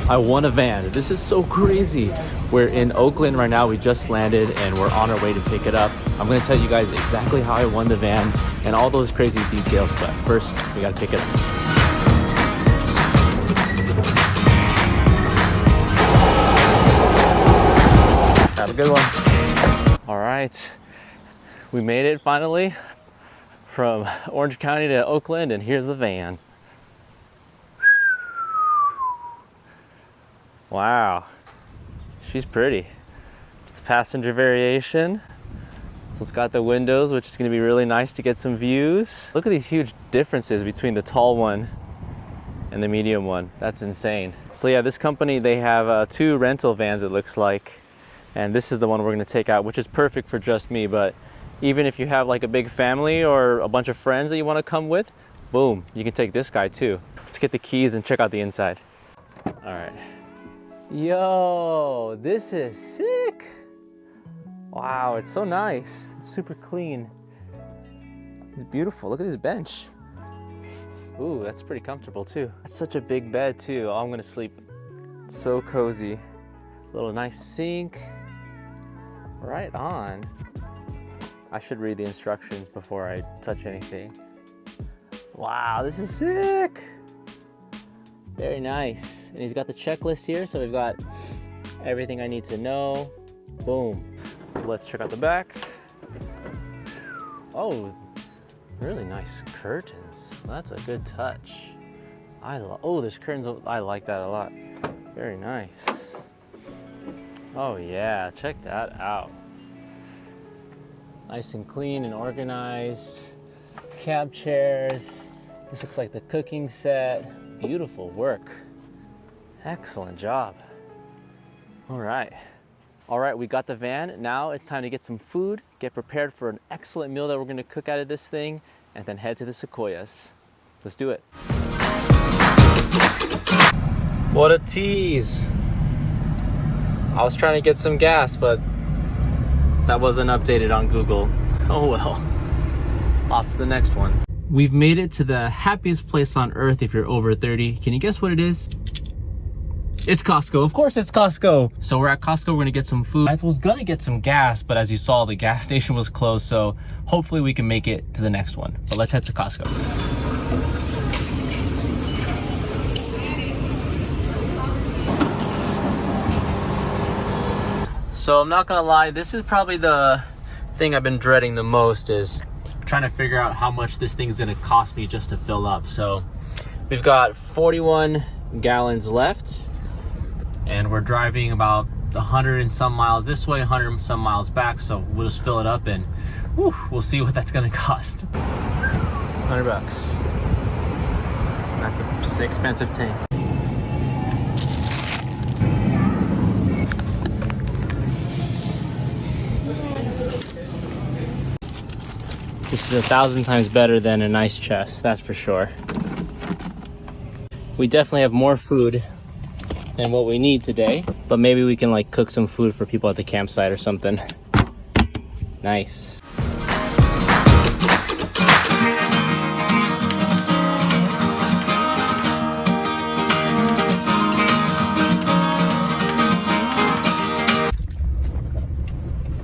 I won a van. This is so crazy. We're in Oakland right now. We just landed and we're on our way to pick it up. I'm gonna tell you guys exactly how I won the van and all those crazy details, but first we gotta pick it up. Have a good one. All right, we made it finally from Orange County to Oakland, and here's the van. Wow, she's pretty. It's the passenger variation. So it's got the windows, which is gonna be really nice to get some views. Look at these huge differences between the tall one and the medium one. That's insane. So yeah, this company, they have 2 rental vans, it looks like. And this is the one we're gonna take out, which is perfect for just me. But even if you have like a big family or a bunch of friends that you wanna come with, boom, you can take this guy too. Let's get the keys and check out the inside. All right. Yo, this is sick. Wow, it's so nice. It's super clean. It's beautiful. Look at this bench. Ooh, that's pretty comfortable too. That's such a big bed too. Oh, I'm gonna sleep. It's so cozy. Little nice sink. Right on. I should read the instructions before I touch anything. Wow, this is sick. Very nice. And he's got the checklist here, so we've got everything I need to know. Boom. Let's check out the back. Oh, really nice curtains. That's a good touch. Oh, there's curtains. I like that a lot. Very nice. Oh yeah, check that out. Nice and clean and organized. Cab chairs. This looks like the cooking set. Beautiful work. Excellent job. All right, we got the van. Now it's time to get some food, get prepared for an excellent meal that we're gonna cook out of this thing, and then head to the sequoias. Let's do it. What a tease. I was trying to get some gas, but that wasn't updated on Google. Oh well. Off to the next one. We've made it to the happiest place on earth if you're over 30. Can you guess what it is? It's Costco. Of course it's Costco. So we're at Costco, we're gonna get some food. I was gonna get some gas, but as you saw, the gas station was closed, so hopefully we can make it to the next one. But let's head to Costco. So I'm not gonna lie, this is probably the thing I've been dreading the most, is trying to figure out how much this thing's gonna cost me just to fill up. So we've got 41 gallons left, and we're driving about 100 and some miles this way, 100 and some miles back. So we'll just fill it up and whew, we'll see what that's gonna cost. 100 bucks. That's an expensive tank. This is 1,000 times better than a nice chest, that's for sure. We definitely have more food than what we need today, but maybe we can like cook some food for people at the campsite or something. Nice.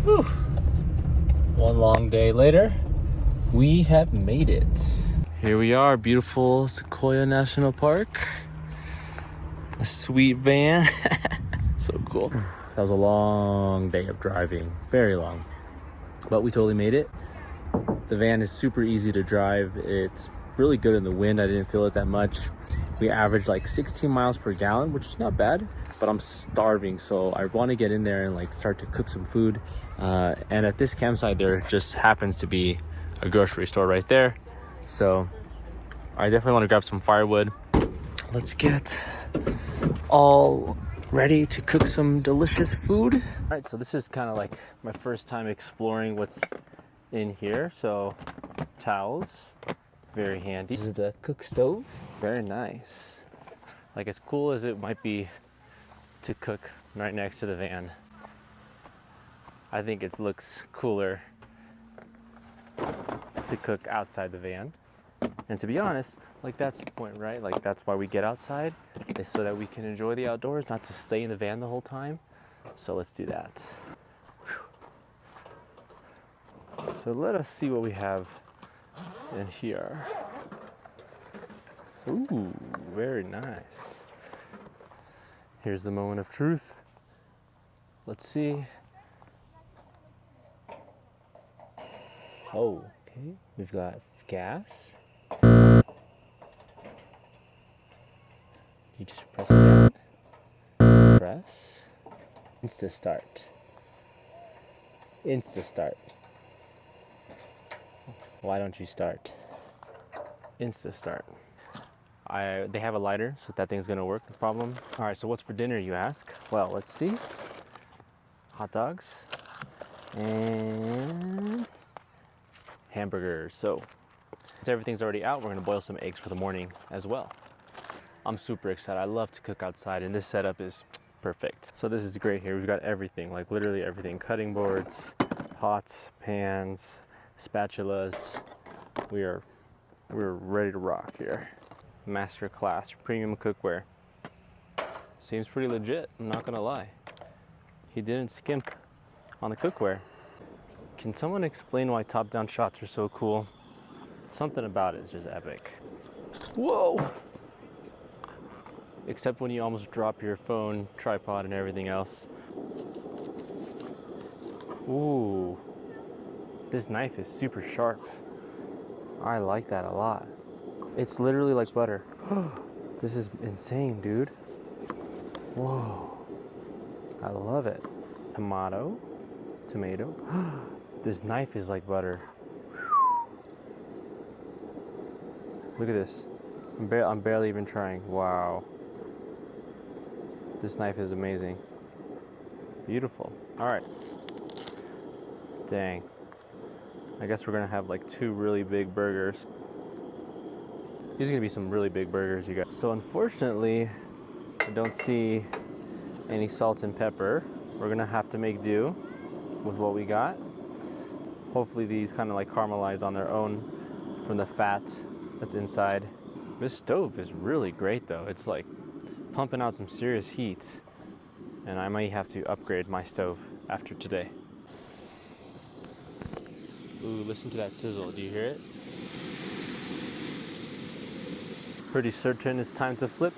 Whew. One long day later, we have made it. Here we are, beautiful Sequoia National Park. A sweet van. So cool. That was a long day of driving, very long, but we totally made it. The van is super easy to drive. It's really good in the wind. I didn't feel it that much. We averaged like 16 miles per gallon, which is not bad, but I'm starving, so I want to get in there and like start to cook some food. And at this campsite, there just happens to be a grocery store right there. So I definitely want to grab some firewood. Let's get all ready to cook some delicious food. All right, so this is kind of like my first time exploring what's in here. So towels, very handy. This is the cook stove, very nice. Like as cool as it might be to cook right next to the van, I think it looks cooler to cook outside the van. And to be honest, like that's the point, right? Like that's why we get outside, is so that we can enjoy the outdoors, not to stay in the van the whole time. So let's do that. Whew. So let us see what we have in here. Ooh, very nice. Here's the moment of truth. Let's see. Oh, okay. We've got gas. You just press down. Press. Insta start. Insta start. Why don't you start? Insta start. They have a lighter, so that thing's gonna work, no problem. All right, so what's for dinner, you ask? Well, let's see. Hot dogs and hamburgers. So, since everything's already out, we're gonna boil some eggs for the morning as well. I'm super excited. I love to cook outside, and this setup is perfect. So this is great here. We've got everything, like literally everything. Cutting boards, pots, pans, spatulas. We're ready to rock here. Master class, premium cookware. Seems pretty legit, I'm not gonna lie. He didn't skimp on the cookware. Can someone explain why top-down shots are so cool? Something about it is just epic. Whoa! Except when you almost drop your phone, tripod, and everything else. Ooh. This knife is super sharp. I like that a lot. It's literally like butter. This is insane, dude. Whoa. I love it. Tomato. This knife is like butter. Look at this. I'm barely even trying. Wow. This knife is amazing. Beautiful. All right. Dang. I guess we're gonna have like 2 really big burgers. These are gonna be some really big burgers, you guys. So unfortunately, I don't see any salt and pepper. We're gonna have to make do with what we got. Hopefully these kind of like caramelize on their own from the fat that's inside. This stove is really great though. It's like pumping out some serious heat, and I might have to upgrade my stove after today. Ooh, listen to that sizzle. Do you hear it? Pretty certain it's time to flip.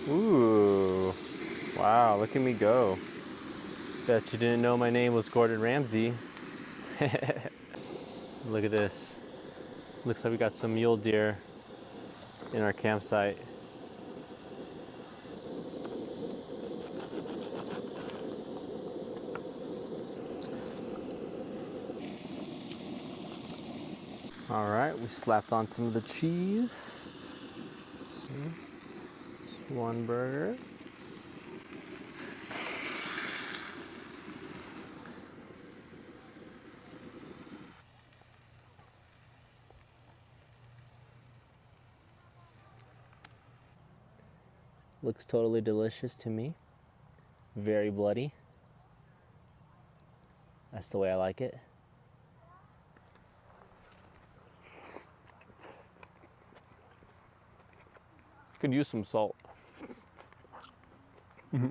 Ooh, wow, look at me go. Bet you didn't know my name was Gordon Ramsay. Look at this. Looks like we got some mule deer in our campsite. All right, we slapped on some of the cheese. Just one burger. Looks totally delicious to me. Very bloody. That's the way I like it. Could use some salt. But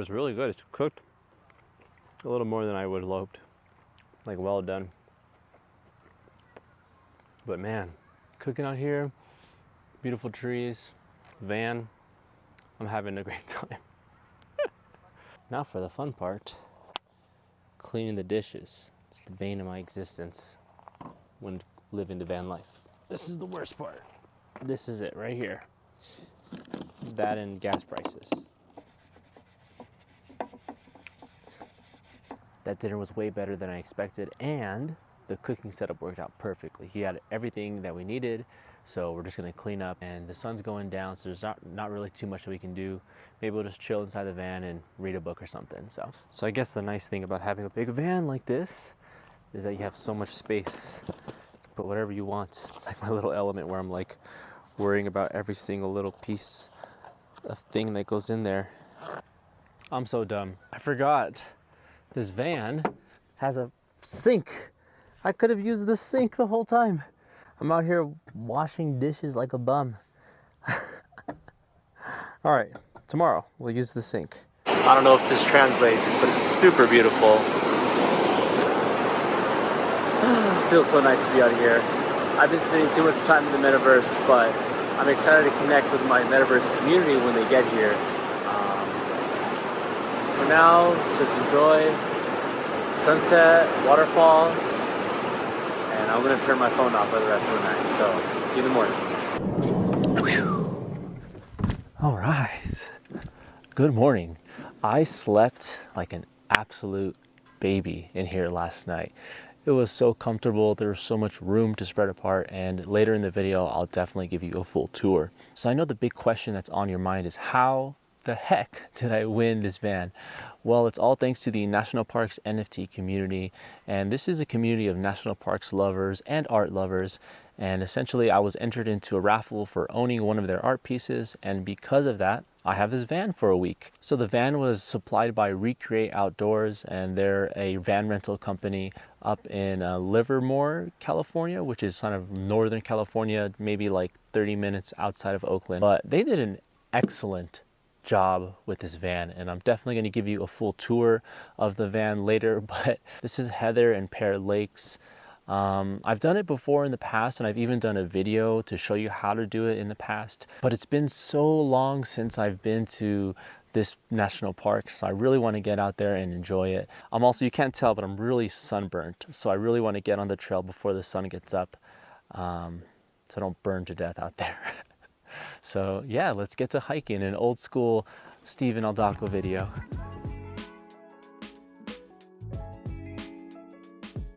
it's really good. It's cooked a little more than I would have hoped. Like, well done. But man, cooking out here, beautiful trees, van, I'm having a great time. Now for the fun part, cleaning the dishes. It's the bane of my existence when living the van life. This is the worst part. This is it right here. That and gas prices. That dinner was way better than I expected, and the cooking setup worked out perfectly. He had everything that we needed, so we're just gonna clean up, and the sun's going down, so there's not really too much that we can do. Maybe we'll just chill inside the van and read a book or something. So I guess the nice thing about having a big van like this is that you have so much space to put whatever you want. Like my little element where I'm like worrying about every single little piece of thing that goes in there. I'm so dumb. I forgot This van has a sink. I could have used the sink the whole time. I'm out here washing dishes like a bum. All right, tomorrow we'll use the sink. I don't know if this translates, but it's super beautiful. It feels so nice to be out here. I've been spending too much time in the metaverse, but I'm excited to connect with my metaverse community when they get here. For now, just enjoy sunset, waterfalls, and I'm gonna turn my phone off for the rest of the night. So, see you in the morning. Whew. All right, good morning. I slept like an absolute baby in here last night. It was so comfortable, there was so much room to spread apart, and later in the video I'll definitely give you a full tour. So I know the big question that's on your mind is how the heck did I win this van? Well, it's all thanks to the National Parks NFT community, and this is a community of national parks lovers and art lovers. And essentially I was entered into a raffle for owning one of their art pieces, and because of that I have this van for a week. So the van was supplied by Recreate Outdoors, and they're a van rental company up in Livermore, California, which is kind of Northern California, maybe like 30 minutes outside of Oakland. But they did an excellent job with this van, and I'm definitely going to give you a full tour of the van later. But this is Heather and Pear Lakes. I've done it before in the past, and I've even done a video to show you how to do it in the past, but it's been so long since I've been to this national park, so I really want to get out there and enjoy it. I'm also, you can't tell, but I'm really sunburnt, so I really want to get on the trail before the sun gets up, so I don't burn to death out there. So yeah, let's get to hiking, an old school Steven Aldacco video.